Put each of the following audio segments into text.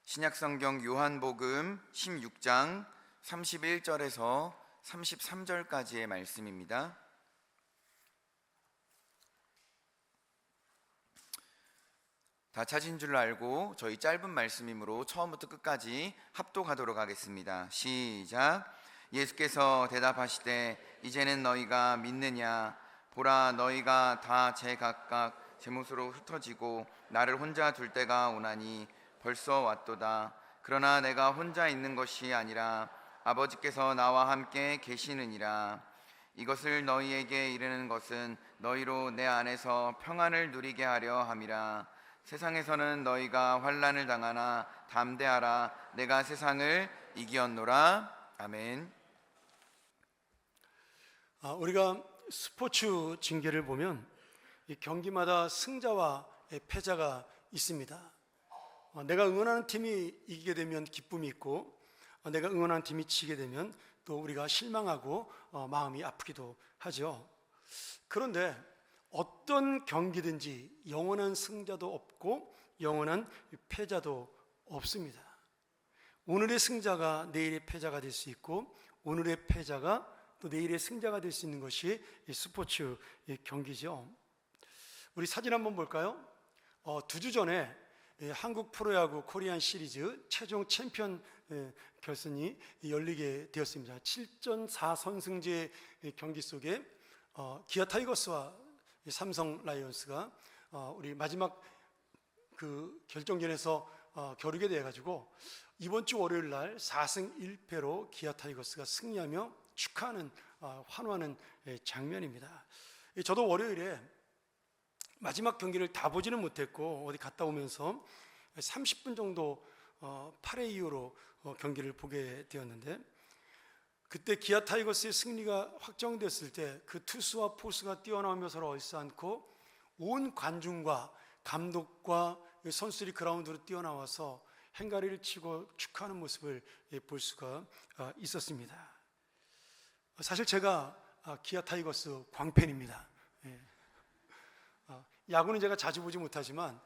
신약성경 요한복음 16장 31절에서 33절까지의 말씀입니다. 다 찾은 줄 알고 저희 짧은 말씀이므로 처음부터 끝까지 합독하도록 하겠습니다. 시작. 예수께서 대답하시되 이제는 너희가 믿느냐? 보라, 너희가 다 제각각 제 몫으로 흩어지고 나를 혼자 둘 때가 오나니 벌써 왔도다. 그러나 내가 혼자 있는 것이 아니라 아버지께서 나와 함께 계시느니라. 이것을 너희에게 이르는 것은 너희로 내 안에서 평안을 누리게 하려 함이라. 세상에서는 너희가 환난을 당하나 담대하라. 내가 세상을 이기었노라. 아멘. 우리가 스포츠 징계를 보면 이 경기마다 승자와 패자가 있습니다. 내가 응원하는 팀이 이기게 되면 기쁨이 있고, 내가 응원하는 팀이 지게 되면 또 우리가 실망하고 마음이 아프기도 하죠. 그런데 어떤 경기든지 영원한 승자도 없고 영원한 패자도 없습니다. 오늘의 승자가 내일의 패자가 될 수 있고, 오늘의 패자가 또 내일의 승자가 될 수 있는 것이 스포츠 경기죠. 우리 사진 한번 볼까요? 2주 전에 한국 프로야구 코리안 시리즈 최종 챔피언 결선이 열리게 되었습니다. 7전 4선승제 경기 속에 기아 타이거스와 삼성 라이온스가 우리 마지막 그 결정전에서 겨루게 돼가지고 이번 주 월요일 날 4승 1패로 기아 타이거스가 승리하며 축하하는 환호하는 장면입니다. 저도 월요일에 마지막 경기를 다 보지는 못했고 어디 갔다 오면서 30분 정도 8회 이후로 경기를 보게 되었는데, 그때 기아 타이거스의 승리가 확정됐을 때 그 투수와 포수가 뛰어나오며 서로 얼싸안고 온 관중과 감독과 선수들이 그라운드로 뛰어나와서 행가리를 치고 축하하는 모습을 볼 수가 있었습니다. 사실 제가 기아 타이거스 광팬입니다. 야구는 제가 자주 보지 못하지만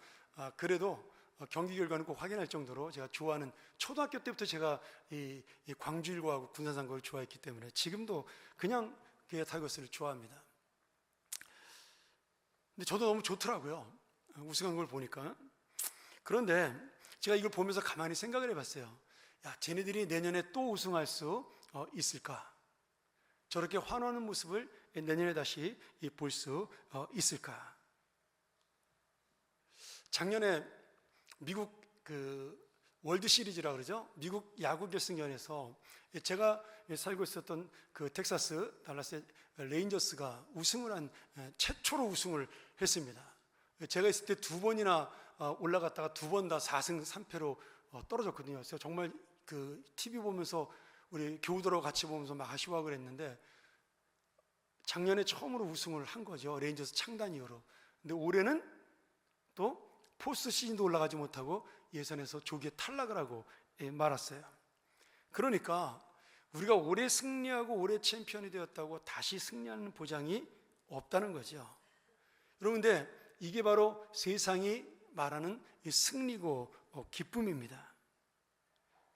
그래도 경기 결과는 꼭 확인할 정도로 제가 좋아하는, 초등학교 때부터 제가 이 광주일고하고 군산상고를 좋아했기 때문에 지금도 그냥 기아 타이거스를 좋아합니다. 근데 저도 너무 좋더라고요, 우승한 걸 보니까. 그런데 제가 이걸 보면서 가만히 생각을 해봤어요. 야, 쟤네들이 내년에 또 우승할 수 있을까? 저렇게 환호하는 모습을 내년에 다시 볼 수 있을까? 작년에 미국 월드 시리즈라 그러죠. 미국 야구 결승전에서 제가 살고 있었던 그 텍사스 달라스 레인저스가 우승을 한 최초로 우승을 했습니다. 제가 있을 때 2번이나 올라갔다가 2번 다 4승 3패로 떨어졌거든요. 그래서 정말 그 TV 보면서 우리 교우들하고 같이 보면서 막 아쉬워하고 그랬는데, 작년에 처음으로 우승을 한 거죠. 레인저스 창단 이후로. 근데 올해는 또 포스트 시즌도 올라가지 못하고 예선에서 조기에 탈락을 하고 말았어요. 그러니까 우리가 올해 승리하고 올해 챔피언이 되었다고 다시 승리하는 보장이 없다는 거죠. 여러분, 근데 이게 바로 세상이 말하는 승리고 기쁨입니다.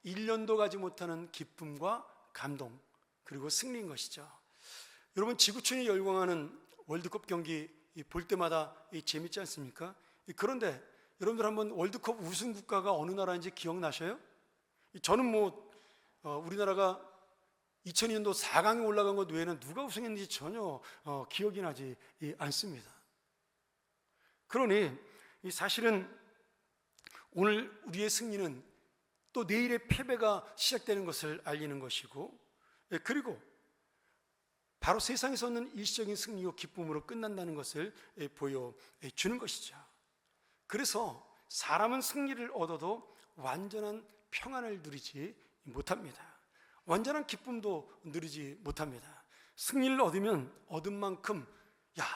1년도 가지 못하는 기쁨과 감동, 그리고 승리인 것이죠. 여러분, 지구촌이 열광하는 월드컵 경기 볼 때마다 재밌지 않습니까? 그런데 여러분들 한번 월드컵 우승 국가가 어느 나라인지 기억나셔요? 저는 우리나라가 2002년도 4강에 올라간 것 외에는 누가 우승했는지 전혀 기억이 나지 않습니다. 그러니 사실은 오늘 우리의 승리는 또 내일의 패배가 시작되는 것을 알리는 것이고, 그리고 바로 세상에서는 일시적인 승리와 기쁨으로 끝난다는 것을 보여주는 것이죠. 그래서 사람은 승리를 얻어도 완전한 평안을 누리지 못합니다. 완전한 기쁨도 누리지 못합니다. 승리를 얻으면 얻은 만큼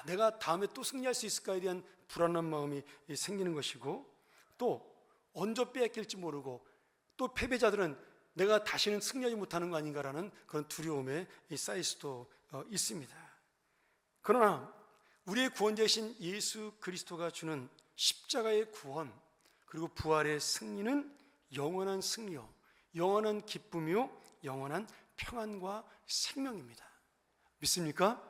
내가 다음에 또 승리할 수 있을까에 대한 불안한 마음이 생기는 것이고, 또 언제 빼앗길지 모르고, 또 패배자들은 내가 다시는 승리하지 못하는 거 아닌가라는 그런 두려움에 쌓일 수도 있습니다. 그러나 우리의 구원자이신 예수 그리스도가 주는 십자가의 구원, 그리고 부활의 승리는 영원한 승리요, 영원한 기쁨이요, 영원한 평안과 생명입니다. 믿습니까?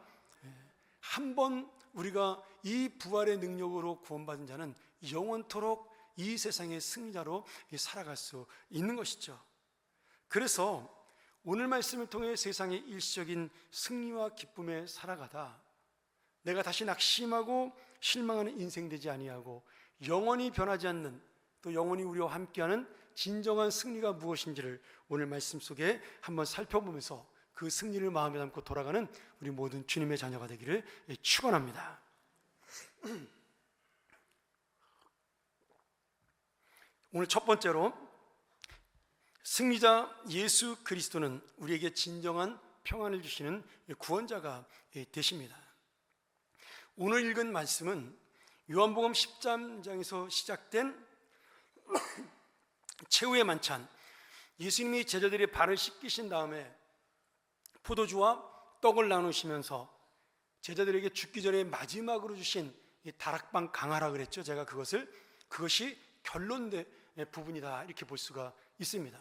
한번 우리가 이 부활의 능력으로 구원받은 자는 영원토록 이 세상의 승리자로 살아갈 수 있는 것이죠. 그래서 오늘 말씀을 통해 세상의 일시적인 승리와 기쁨에 살아가다 내가 다시 낙심하고 실망하는 인생 되지 아니하고 영원히 변하지 않는, 또 영원히 우리와 함께하는 진정한 승리가 무엇인지를 오늘 말씀 속에 한번 살펴보면서 그 승리를 마음에 담고 돌아가는 우리 모든 주님의 자녀가 되기를 축원합니다. 오늘 첫 번째로, 승리자 예수 그리스도는 우리에게 진정한 평안을 주시는 구원자가 되십니다. 오늘 읽은 말씀은 요한복음 13장에서 시작된 최후의 만찬, 예수님이 제자들의 발을 씻기신 다음에 포도주와 떡을 나누시면서 제자들에게 죽기 전에 마지막으로 주신 이 다락방 강화라 그랬죠. 제가 그것이 결론된 부분이다 이렇게 볼 수가 있습니다.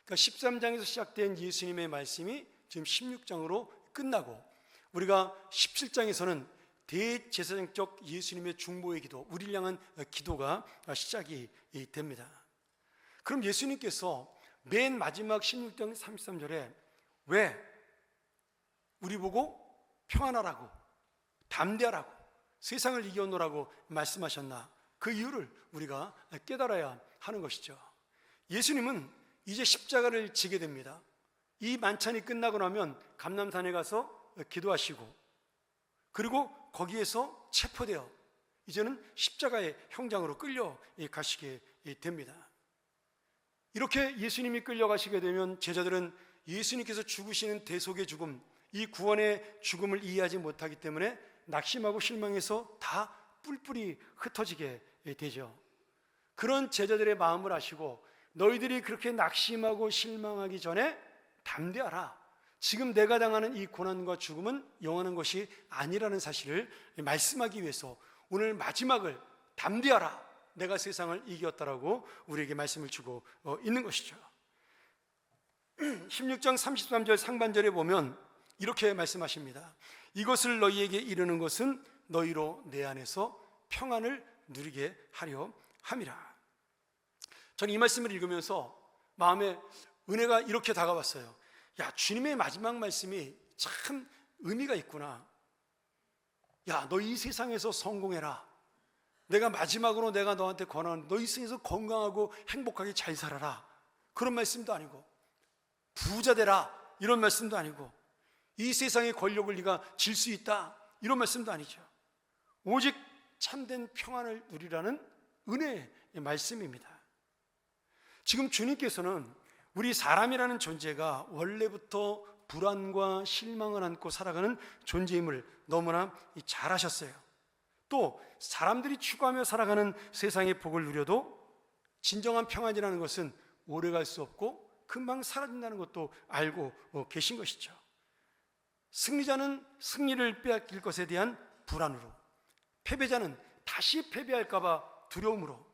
그러니까 13장에서 시작된 예수님의 말씀이 지금 16장으로 끝나고, 우리가 17장에서는 대제사장적 예수님의 중보의 기도, 우리를 향한 기도가 시작이 됩니다. 그럼 예수님께서 맨 마지막 16장 33절에 왜 우리 보고 평안하라고, 담대하라고, 세상을 이겨놓으라고 말씀하셨나? 그 이유를 우리가 깨달아야 하는 것이죠. 예수님은 이제 십자가를 지게 됩니다. 이 만찬이 끝나고 나면 감람산에 가서 기도하시고, 그리고 거기에서 체포되어 이제는 십자가의 형장으로 끌려가시게 됩니다. 이렇게 예수님이 끌려가시게 되면 제자들은 예수님께서 죽으시는 대속의 죽음, 이 구원의 죽음을 이해하지 못하기 때문에 낙심하고 실망해서 다 뿔뿔이 흩어지게 되죠. 그런 제자들의 마음을 아시고 너희들이 그렇게 낙심하고 실망하기 전에 담대하라. 지금 내가 당하는 이 고난과 죽음은 영원한 것이 아니라는 사실을 말씀하기 위해서 오늘 마지막을 담대하라. 내가 세상을 이겼다라고 우리에게 말씀을 주고 있는 것이죠. 16장 33절 상반절에 보면 이렇게 말씀하십니다. 이것을 너희에게 이르는 것은 너희로 내 안에서 평안을 누리게 하려 함이라. 저는 이 말씀을 읽으면서 마음에 은혜가 이렇게 다가왔어요. 야, 주님의 마지막 말씀이 참 의미가 있구나. 야, 너 이 세상에서 성공해라. 내가 마지막으로 내가 너한테 권하는, 너 이 세상에서 건강하고 행복하게 잘 살아라. 그런 말씀도 아니고, 부자 되라. 이런 말씀도 아니고, 이 세상의 권력을 네가 질 수 있다. 이런 말씀도 아니죠. 오직 참된 평안을 누리라는 은혜의 말씀입니다. 지금 주님께서는 우리 사람이라는 존재가 원래부터 불안과 실망을 안고 살아가는 존재임을 너무나 잘 아셨어요. 또 사람들이 추구하며 살아가는 세상의 복을 누려도 진정한 평안이라는 것은 오래갈 수 없고 금방 사라진다는 것도 알고 계신 것이죠. 승리자는 승리를 빼앗길 것에 대한 불안으로, 패배자는 다시 패배할까 봐 두려움으로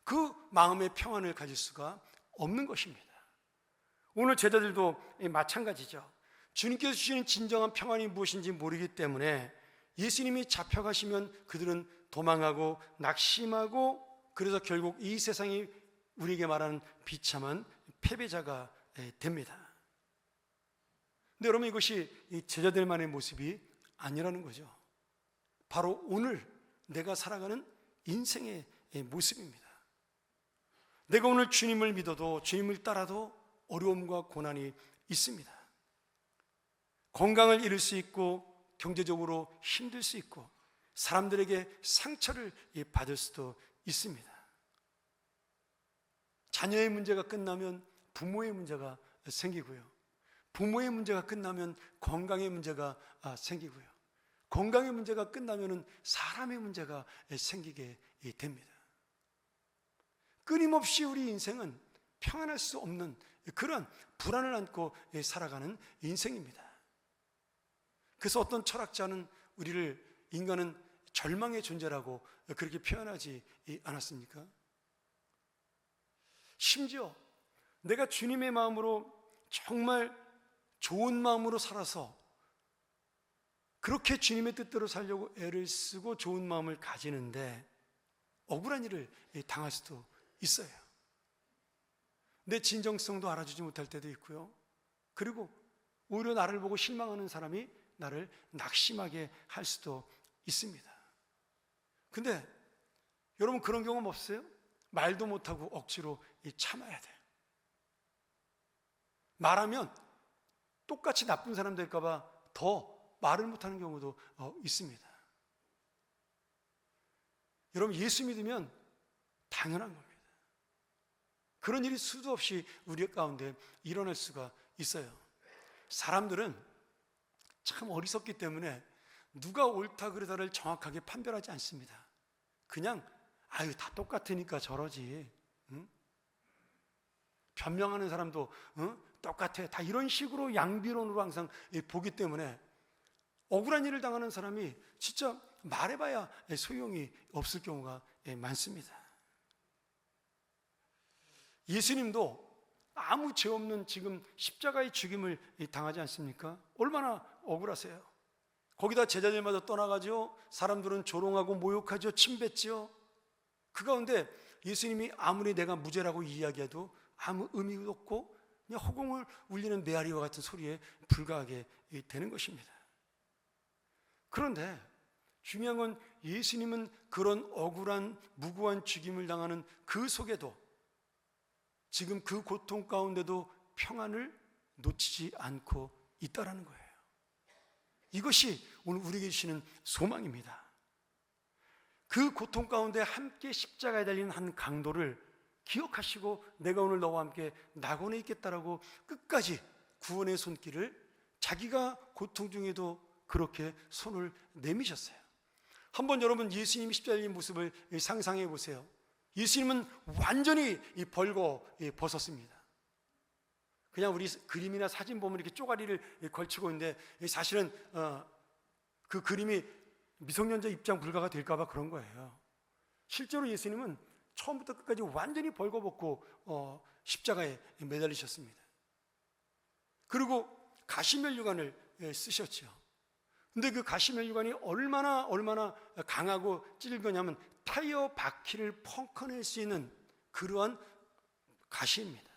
그 마음의 평안을 가질 수가 없는 것입니다. 오늘 제자들도 마찬가지죠. 주님께서 주시는 진정한 평안이 무엇인지 모르기 때문에 예수님이 잡혀가시면 그들은 도망하고 낙심하고, 그래서 결국 이 세상이 우리에게 말하는 비참한 패배자가 됩니다. 근데 여러분, 이것이 제자들만의 모습이 아니라는 거죠. 바로 오늘 내가 살아가는 인생의 모습입니다. 내가 오늘 주님을 믿어도, 주님을 따라도 어려움과 고난이 있습니다. 건강을 잃을 수 있고, 경제적으로 힘들 수 있고, 사람들에게 상처를 받을 수도 있습니다. 자녀의 문제가 끝나면 부모의 문제가 생기고요. 부모의 문제가 끝나면 건강의 문제가 생기고요. 건강의 문제가 끝나면 사람의 문제가 생기게 됩니다. 끊임없이 우리 인생은 평안할 수 없는 그런 불안을 안고 살아가는 인생입니다. 그래서 어떤 철학자는 인간은 절망의 존재라고 그렇게 표현하지 않았습니까? 심지어 내가 주님의 마음으로 정말 좋은 마음으로 살아서 그렇게 주님의 뜻대로 살려고 애를 쓰고 좋은 마음을 가지는데 억울한 일을 당할 수도 있어요. 내 진정성도 알아주지 못할 때도 있고요. 그리고 오히려 나를 보고 실망하는 사람이 나를 낙심하게 할 수도 있습니다. 근데 여러분 그런 경험 없어요? 말도 못하고 억지로 참아야 돼요. 말하면 똑같이 나쁜 사람 될까봐 더 말을 못하는 경우도 있습니다. 여러분 예수 믿으면 당연한 겁니다. 그런 일이 수도 없이 우리 가운데 일어날 수가 있어요. 사람들은 참 어리석기 때문에 누가 옳다 그르다를 정확하게 판별하지 않습니다. 그냥 아유 다 똑같으니까 저러지, 응? 변명하는 사람도 똑같아, 다 이런 식으로 양비론으로 항상 보기 때문에 억울한 일을 당하는 사람이 진짜 말해봐야 소용이 없을 경우가 많습니다. 예수님도 아무 죄 없는 지금 십자가의 죽임을 당하지 않습니까? 얼마나 억울하세요. 거기다 제자들마다 떠나가죠. 사람들은 조롱하고 모욕하죠. 침뱉죠. 그 가운데 예수님이 아무리 내가 무죄라고 이야기해도 아무 의미도 없고 그냥 허공을 울리는 메아리와 같은 소리에 불과하게 되는 것입니다. 그런데 중요한 건 예수님은 그런 억울한 무고한 죽임을 당하는 그 속에도 지금 그 고통 가운데도 평안을 놓치지 않고 있다라는 거예요. 이것이 오늘 우리에게 주시는 소망입니다. 그 고통 가운데 함께 십자가에 달리는 한 강도를 기억하시고 내가 오늘 너와 함께 낙원에 있겠다라고 끝까지 구원의 손길을 자기가 고통 중에도 그렇게 손을 내미셨어요. 한번 여러분 예수님이 십자가에 달린 모습을 상상해 보세요. 예수님은 완전히 벌거 벗었습니다. 그냥 우리 그림이나 사진 보면 이렇게 쪼가리를 걸치고 있는데 사실은 그 그림이 미성년자 입장 불가가 될까 봐 그런 거예요. 실제로 예수님은 처음부터 끝까지 완전히 벌거벗고 십자가에 매달리셨습니다. 그리고 가시면류관을 쓰셨죠. 근데 그 가시면류관이 얼마나 강하고 찔거냐면 타이어 바퀴를 펑커낼 수 있는 그러한 가시입니다.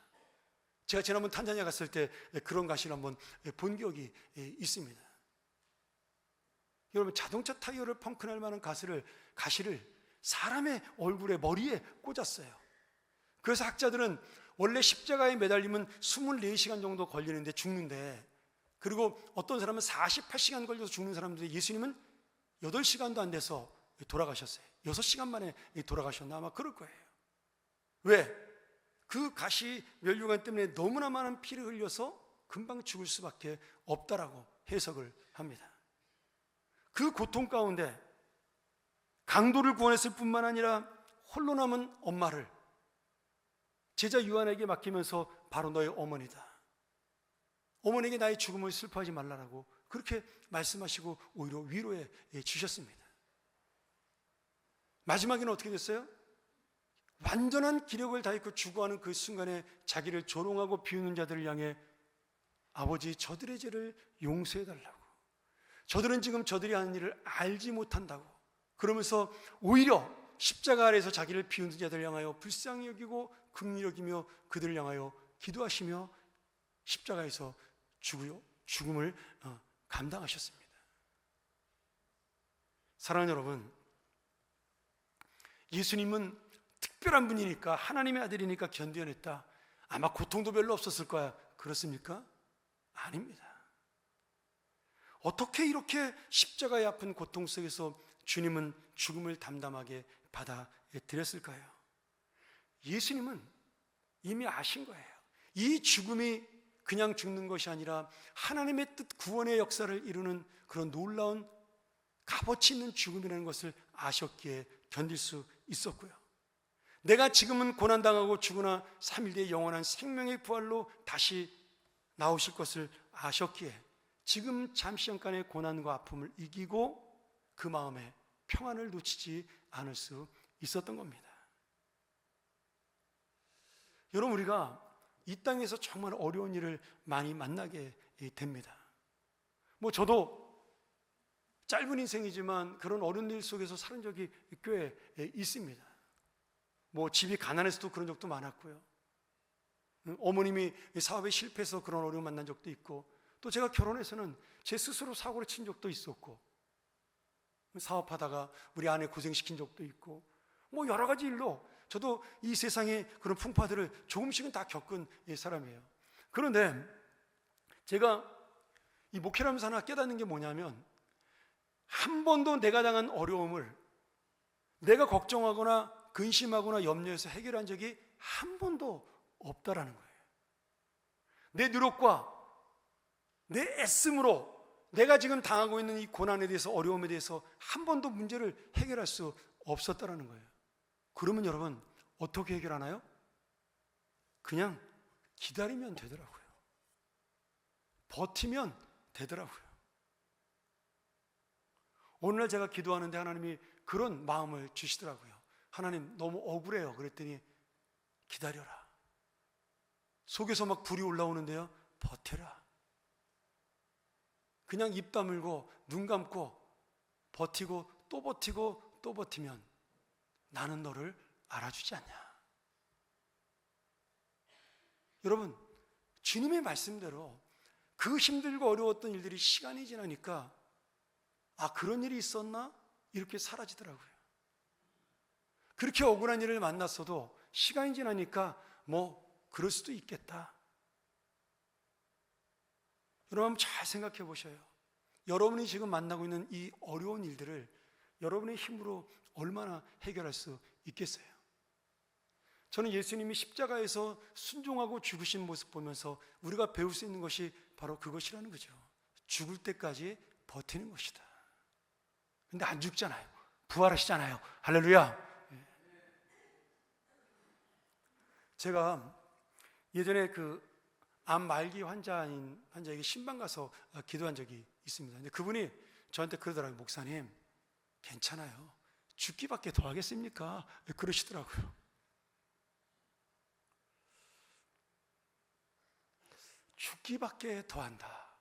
제가 지난번 탄자니아 갔을 때 그런 가시를 한번 본 기억이 있습니다. 여러분 자동차 타이어를 펑크낼 만한 가시를 사람의 얼굴에 머리에 꽂았어요. 그래서 학자들은 원래 십자가에 매달리면 24시간 정도 걸리는데 죽는데, 그리고 어떤 사람은 48시간 걸려서 죽는 사람들이 예수님은 8시간도 안 돼서 돌아가셨어요. 6시간 만에 돌아가셨나 아마 그럴 거예요. 왜? 그 가시 면류관 때문에 너무나 많은 피를 흘려서 금방 죽을 수밖에 없다라고 해석을 합니다. 그 고통 가운데 강도를 구원했을 뿐만 아니라 홀로 남은 엄마를 제자 요한에게 맡기면서 바로 너의 어머니다, 어머니에게 나의 죽음을 슬퍼하지 말라라고 그렇게 말씀하시고 오히려 위로해 주셨습니다. 마지막에는 어떻게 됐어요? 완전한 기력을 다했고 죽어가는 그 순간에 자기를 조롱하고 비웃는 자들을 향해 아버지 저들의 죄를 용서해달라고, 저들은 지금 저들이 하는 일을 알지 못한다고 그러면서 오히려 십자가 아래에서 자기를 비웃는 자들을 향하여 불쌍히 여기고 긍휼히 여기며 그들을 향하여 기도하시며 십자가에서 죽음을 감당하셨습니다. 사랑하는 여러분, 예수님은 특별한 분이니까, 하나님의 아들이니까 견뎌냈다, 아마 고통도 별로 없었을 거야, 그렇습니까? 아닙니다. 어떻게 이렇게 십자가의 아픈 고통 속에서 주님은 죽음을 담담하게 받아들였을까요? 예수님은 이미 아신 거예요. 이 죽음이 그냥 죽는 것이 아니라 하나님의 뜻 구원의 역사를 이루는 그런 놀라운 값어치 있는 죽음이라는 것을 아셨기에 견딜 수 있었고요. 내가 지금은 고난당하고 죽으나 3일 뒤에 영원한 생명의 부활로 다시 나오실 것을 아셨기에 지금 잠시 잠깐의 고난과 아픔을 이기고 그 마음에 평안을 놓치지 않을 수 있었던 겁니다. 여러분, 우리가 이 땅에서 정말 어려운 일을 많이 만나게 됩니다. 저도 짧은 인생이지만 그런 어려운 일 속에서 사는 적이 꽤 있습니다. 집이 가난해서도 그런 적도 많았고요. 어머님이 사업에 실패해서 그런 어려움 만난 적도 있고, 또 제가 결혼해서는 제 스스로 사고를 친 적도 있었고, 사업하다가 우리 아내 고생시킨 적도 있고, 여러 가지 일로 저도 이 세상의 그런 풍파들을 조금씩은 다 겪은 사람이에요. 그런데 제가 이 목회를 하면서 하나 깨닫는 게 뭐냐면, 한 번도 내가 당한 어려움을 내가 걱정하거나 근심하거나 염려해서 해결한 적이 한 번도 없다라는 거예요. 내 노력과 내 애씀으로 내가 지금 당하고 있는 이 고난에 대해서, 어려움에 대해서 한 번도 문제를 해결할 수 없었다라는 거예요. 그러면 여러분, 어떻게 해결하나요? 그냥 기다리면 되더라고요. 버티면 되더라고요. 오늘날 제가 기도하는데 하나님이 그런 마음을 주시더라고요. 하나님, 너무 억울해요. 그랬더니 기다려라. 속에서 막 불이 올라오는데요, 버텨라. 그냥 입 다물고 눈 감고 버티고 또 버티고 또 버티면 나는 너를 알아주지 않냐. 여러분, 주님의 말씀대로 그 힘들고 어려웠던 일들이 시간이 지나니까 그런 일이 있었나? 이렇게 사라지더라고요. 그렇게 억울한 일을 만났어도 시간이 지나니까 그럴 수도 있겠다. 여러분, 잘 생각해 보셔요. 여러분이 지금 만나고 있는 이 어려운 일들을 여러분의 힘으로 얼마나 해결할 수 있겠어요? 저는 예수님이 십자가에서 순종하고 죽으신 모습 보면서 우리가 배울 수 있는 것이 바로 그것이라는 거죠. 죽을 때까지 버티는 것이다. 근데 안 죽잖아요. 부활하시잖아요. 할렐루야. 제가 예전에 암 말기 환자에게 신방 가서 기도한 적이 있습니다. 근데 그분이 저한테 그러더라고요. 목사님, 괜찮아요. 죽기밖에 더 하겠습니까? 그러시더라고요. 죽기밖에 더 한다.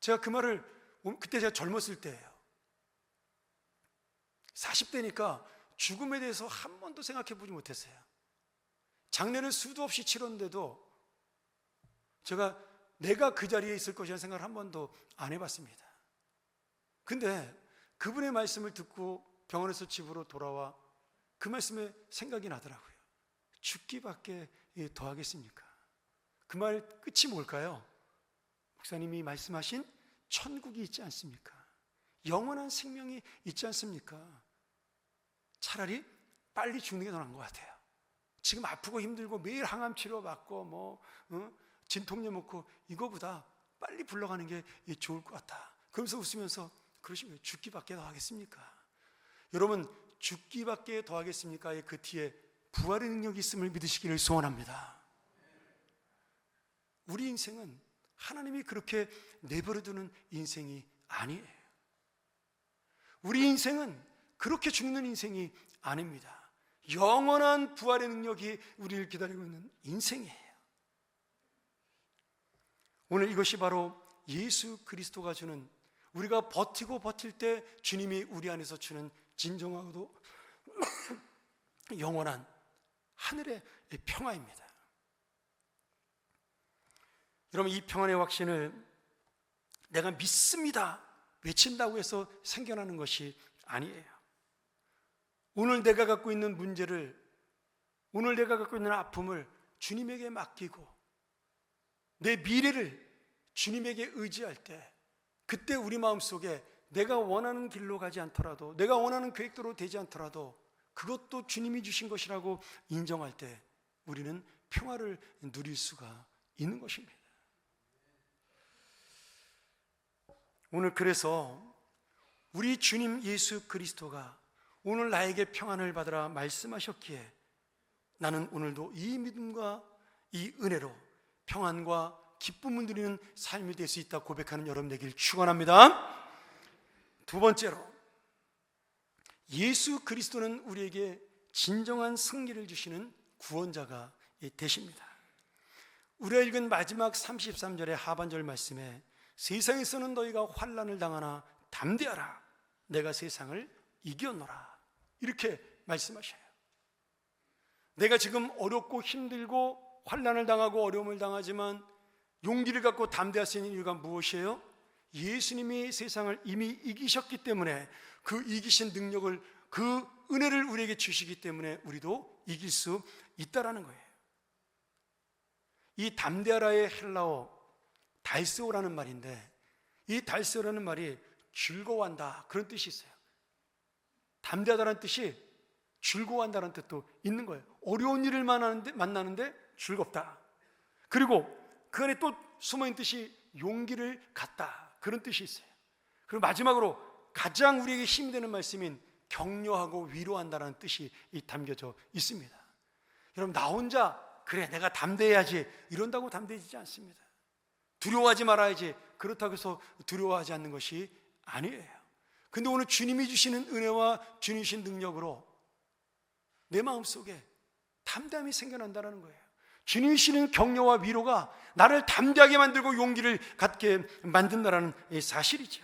제가 그 말을, 그때 제가 젊었을 때예요. 40대니까 죽음에 대해서 한 번도 생각해 보지 못했어요. 장례를 수도 없이 치렀는데도 내가 그 자리에 있을 것이라는 생각을 한 번도 안 해봤습니다. 근데 그분의 말씀을 듣고 병원에서 집으로 돌아와 그 말씀에 생각이 나더라고요. 죽기밖에 더 하겠습니까? 그 말 끝이 뭘까요? 목사님이 말씀하신 천국이 있지 않습니까? 영원한 생명이 있지 않습니까? 차라리 빨리 죽는 게 더 나은 것 같아요. 지금 아프고 힘들고 매일 항암 치료 받고 진통제 먹고 이거보다 빨리 불러가는 게 좋을 것 같다. 그러면서 웃으면서 그러시면 죽기밖에 더 하겠습니까? 여러분, 죽기밖에 더 하겠습니까의 그 뒤에 부활의 능력이 있음을 믿으시기를 소원합니다. 우리 인생은 하나님이 그렇게 내버려두는 인생이 아니에요. 우리 인생은 그렇게 죽는 인생이 아닙니다. 영원한 부활의 능력이 우리를 기다리고 있는 인생이에요. 오늘 이것이 바로 예수 그리스도가 주는, 우리가 버티고 버틸 때 주님이 우리 안에서 주는 진정하고도 영원한 하늘의 평화입니다. 여러분, 이 평안의 확신을 내가 믿습니다 외친다고 해서 생겨나는 것이 아니에요. 오늘 내가 갖고 있는 문제를, 오늘 내가 갖고 있는 아픔을 주님에게 맡기고 내 미래를 주님에게 의지할 때, 그때 우리 마음속에 내가 원하는 길로 가지 않더라도, 내가 원하는 계획대로 되지 않더라도 그것도 주님이 주신 것이라고 인정할 때 우리는 평화를 누릴 수가 있는 것입니다. 오늘 그래서 우리 주님 예수 그리스도가 오늘 나에게 평안을 받으라 말씀하셨기에 나는 오늘도 이 믿음과 이 은혜로 평안과 기쁨을 누리는 삶이 될 수 있다 고백하는 여러분 되길 축원합니다. 두 번째로, 예수 그리스도는 우리에게 진정한 승리를 주시는 구원자가 되십니다. 우리가 읽은 마지막 33절의 하반절 말씀에 세상에서는 너희가 환난을 당하나 담대하라 내가 세상을 이겼노라 이렇게 말씀하셔요. 내가 지금 어렵고 힘들고 환난을 당하고 어려움을 당하지만 용기를 갖고 담대할 수 있는 이유가 무엇이에요? 예수님이 세상을 이미 이기셨기 때문에 그 이기신 능력을 그 은혜를 우리에게 주시기 때문에 우리도 이길 수 있다라는 거예요. 이 담대하라의 헬라어 달세오라는 말인데 이 달세오라는 말이 즐거워한다 그런 뜻이 있어요. 담대하다는 뜻이 즐거워한다는 뜻도 있는 거예요. 어려운 일을 만나는데 즐겁다. 그리고 그 안에 또 숨어있는 뜻이 용기를 갖다 그런 뜻이 있어요. 그리고 마지막으로 가장 우리에게 힘이 되는 말씀인 격려하고 위로한다는 뜻이 담겨져 있습니다. 여러분 나 혼자 그래 내가 담대해야지 이런다고 담대해지지 않습니다. 두려워하지 말아야지 그렇다고 해서 두려워하지 않는 것이 아니에요. 근데 오늘 주님이 주시는 은혜와 주님이 주신 능력으로 내 마음속에 담대함이 생겨난다는 거예요. 주님이 주시는 격려와 위로가 나를 담대하게 만들고 용기를 갖게 만든다는 사실이죠.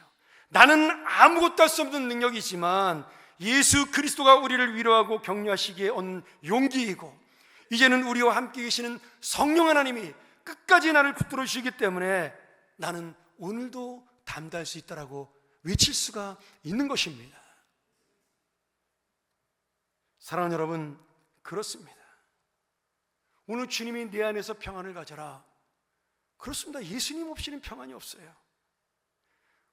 나는 아무것도 할 수 없는 능력이지만 예수 그리스도가 우리를 위로하고 격려하시기에 얻는 용기이고 이제는 우리와 함께 계시는 성령 하나님이 끝까지 나를 붙들어 주시기 때문에 나는 오늘도 담대할 수 있다라고 외칠 수가 있는 것입니다. 사랑하는 여러분, 그렇습니다. 오늘 주님이 내 안에서 평안을 가져라. 그렇습니다. 예수님 없이는 평안이 없어요.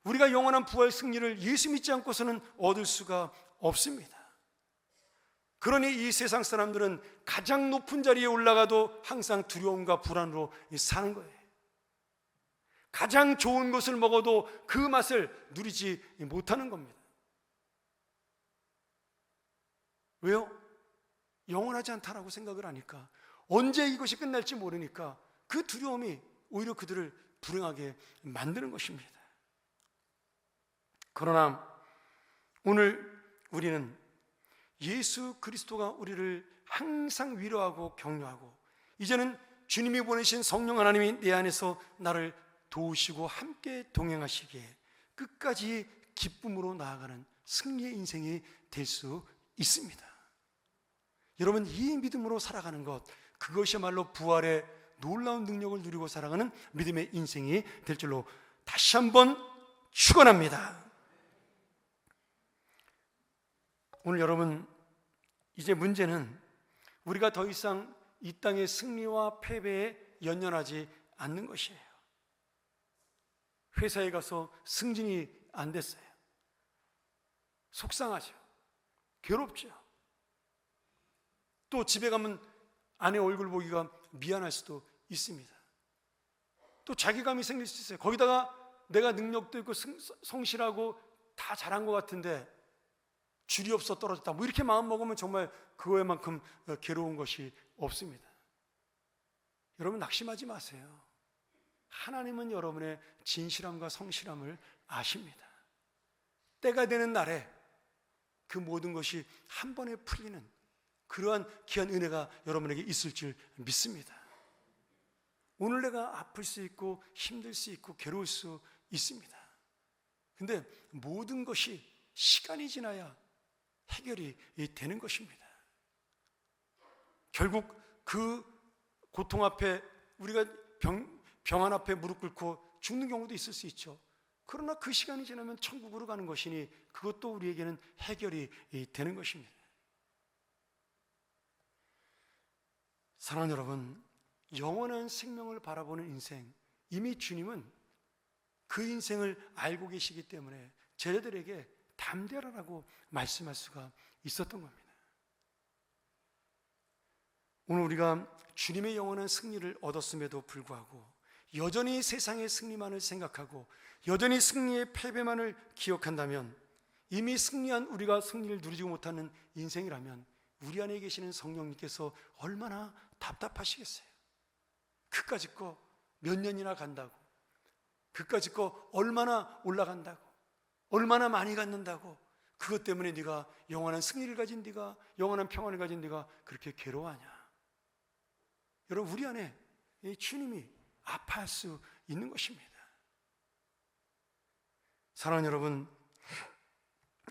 우리가 영원한 부활 승리를 예수 믿지 않고서는 얻을 수가 없습니다. 그러니 이 세상 사람들은 가장 높은 자리에 올라가도 항상 두려움과 불안으로 사는 거예요. 가장 좋은 것을 먹어도 그 맛을 누리지 못하는 겁니다. 왜요? 영원하지 않다라고 생각을 하니까, 언제 이것이 끝날지 모르니까 그 두려움이 오히려 그들을 불행하게 만드는 것입니다. 그러나 오늘 우리는 예수 그리스도가 우리를 항상 위로하고 격려하고 이제는 주님이 보내신 성령 하나님이 내 안에서 나를 도우시고 함께 동행하시기에 끝까지 기쁨으로 나아가는 승리의 인생이 될 수 있습니다. 여러분, 이 믿음으로 살아가는 것, 그것이야말로 부활의 놀라운 능력을 누리고 살아가는 믿음의 인생이 될 줄로 다시 한번 축원합니다. 오늘 여러분, 이제 문제는 우리가 더 이상 이 땅의 승리와 패배에 연연하지 않는 것이에요. 회사에 가서 승진이 안 됐어요. 속상하죠. 괴롭죠. 또 집에 가면 아내 얼굴 보기가 미안할 수도 있습니다. 또 자괴감이 생길 수 있어요. 거기다가 내가 능력도 있고 성실하고 다 잘한 것 같은데 줄이 없어 떨어졌다, 뭐 이렇게 마음 먹으면 정말 그거에만큼 괴로운 것이 없습니다. 여러분, 낙심하지 마세요. 하나님은 여러분의 진실함과 성실함을 아십니다. 때가 되는 날에 그 모든 것이 한 번에 풀리는 그러한 귀한 은혜가 여러분에게 있을 줄 믿습니다. 오늘 내가 아플 수 있고 힘들 수 있고 괴로울 수 있습니다. 근데 모든 것이 시간이 지나야 해결이 되는 것입니다. 결국 그 고통 앞에 우리가 병환 앞에 무릎 꿇고 죽는 경우도 있을 수 있죠. 그러나 그 시간이 지나면 천국으로 가는 것이니 그것도 우리에게는 해결이 되는 것입니다. 사랑하는 여러분, 영원한 생명을 바라보는 인생, 이미 주님은 그 인생을 알고 계시기 때문에 제자들에게 담대하라고 말씀할 수가 있었던 겁니다. 오늘 우리가 주님의 영원한 승리를 얻었음에도 불구하고 여전히 세상의 승리만을 생각하고 여전히 승리의 패배만을 기억한다면, 이미 승리한 우리가 승리를 누리지 못하는 인생이라면 우리 안에 계시는 성령님께서 얼마나 답답하시겠어요. 그까짓 거 몇 년이나 간다고, 그까짓 거 얼마나 올라간다고, 얼마나 많이 갖는다고, 그것 때문에 네가 영원한 승리를 가진 네가, 영원한 평안을 가진 네가 그렇게 괴로워하냐. 여러분, 우리 안에 이 주님이 아파할 수 있는 것입니다. 사랑하는 여러분,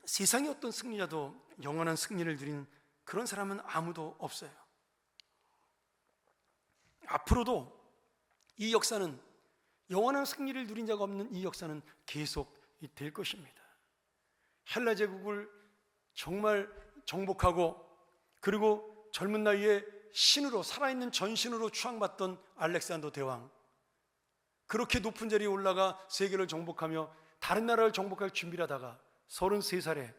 세상의 어떤 승리자도 영원한 승리를 누린 그런 사람은 아무도 없어요. 앞으로도 이 역사는, 영원한 승리를 누린 자가 없는 이 역사는 계속 될 것입니다. 헬라 제국을 정말 정복하고, 그리고 젊은 나이에 신으로, 살아있는 전신으로 추앙받던 알렉산더 대왕, 그렇게 높은 자리에 올라가 세계를 정복하며 다른 나라를 정복할 준비를 하다가 33살에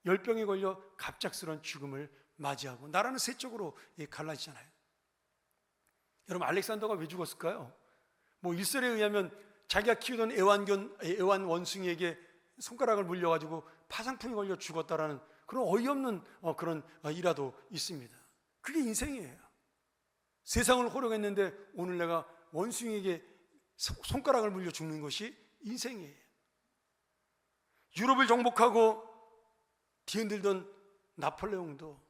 열병에 걸려 갑작스러운 죽음을 맞이하고 나라는 세 쪽으로 갈라지잖아요. 여러분, 알렉산더가 왜 죽었을까요? 뭐 일설에 의하면 자기가 키우던 애완 원숭이에게 손가락을 물려가지고 파상풍이 걸려 죽었다라는 그런 어이없는 그런 일화도 있습니다. 그게 인생이에요. 세상을 호령했는데 오늘 내가 원숭이에게 손가락을 물려 죽는 것이 인생이에요. 유럽을 정복하고 뒤흔들던 나폴레옹도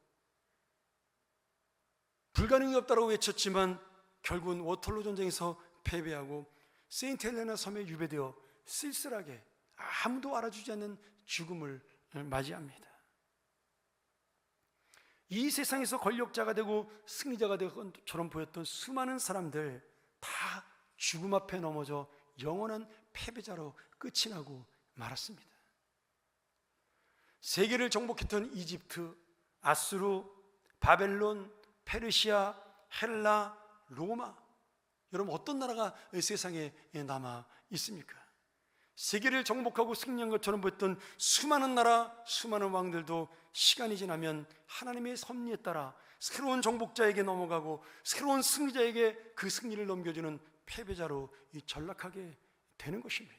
불가능이 없다고 외쳤지만 결국은 워털로 전쟁에서 패배하고 세인트 헬레나 섬에 유배되어 쓸쓸하게 아무도 알아주지 않는 죽음을 맞이합니다. 이 세상에서 권력자가 되고 승리자가 되고 처럼 보였던 수많은 사람들 다 죽음 앞에 넘어져 영원한 패배자로 끝이 나고 말았습니다. 세계를 정복했던 이집트, 아수르, 바벨론, 페르시아, 헬라, 로마, 여러분 어떤 나라가 세상에 남아 있습니까? 세계를 정복하고 승리한 것처럼 보였던 수많은 나라, 수많은 왕들도 시간이 지나면 하나님의 섭리에 따라 새로운 정복자에게 넘어가고 새로운 승리자에게 그 승리를 넘겨주는 패배자로 전락하게 되는 것입니다.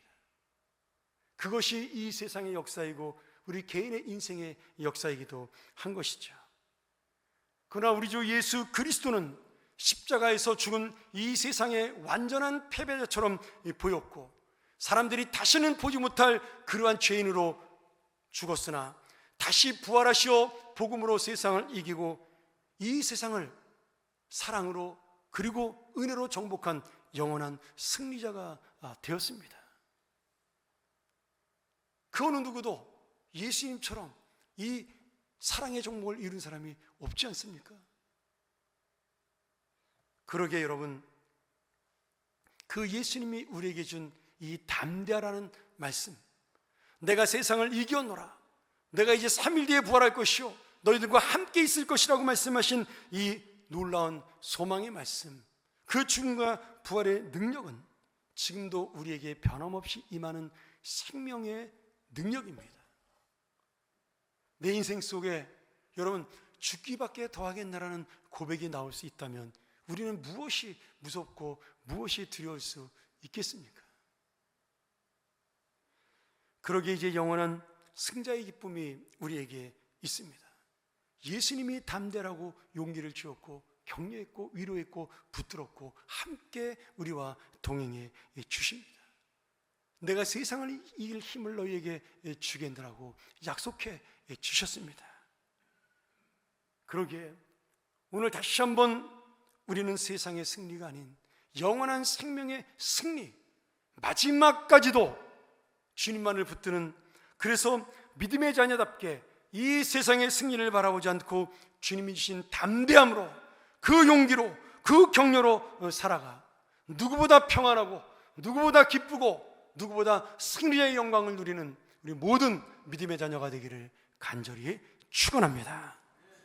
그것이 이 세상의 역사이고 우리 개인의 인생의 역사이기도 한 것이죠. 그러나 우리 주 예수 그리스도는 십자가에서 죽은 이 세상의 완전한 패배자처럼 보였고 사람들이 다시는 보지 못할 그러한 죄인으로 죽었으나 다시 부활하시어 복음으로 세상을 이기고 이 세상을 사랑으로 그리고 은혜로 정복한 영원한 승리자가 되었습니다. 그 어느 누구도 예수님처럼 이 사랑의 정복을 이룬 사람이 없지 않습니까? 그러게 여러분, 그 예수님이 우리에게 준 이 담대하라는 말씀, 내가 세상을 이겨노라, 내가 이제 3일 뒤에 부활할 것이요 너희들과 함께 있을 것이라고 말씀하신 이 놀라운 소망의 말씀, 그 죽음과 부활의 능력은 지금도 우리에게 변함없이 임하는 생명의 능력입니다. 내 인생 속에 여러분 죽기밖에 더하겠나라는 고백이 나올 수 있다면 우리는 무엇이 무섭고 무엇이 두려울 수 있겠습니까? 그러기에 이제 영원한 승자의 기쁨이 우리에게 있습니다. 예수님이 담대라고 용기를 주었고 격려했고 위로했고 붙들었고 함께 우리와 동행해 주십니다. 내가 세상을 이길 힘을 너희에게 주겠느라고 약속해 주셨습니다. 그러기에 오늘 다시 한번 우리는 세상의 승리가 아닌 영원한 생명의 승리, 마지막까지도 주님만을 붙드는, 그래서 믿음의 자녀답게 이 세상의 승리를 바라보지 않고 주님이 주신 담대함으로, 그 용기로, 그 격려로 살아가 누구보다 평안하고 누구보다 기쁘고 누구보다 승리의 영광을 누리는 우리 모든 믿음의 자녀가 되기를 간절히 축원합니다.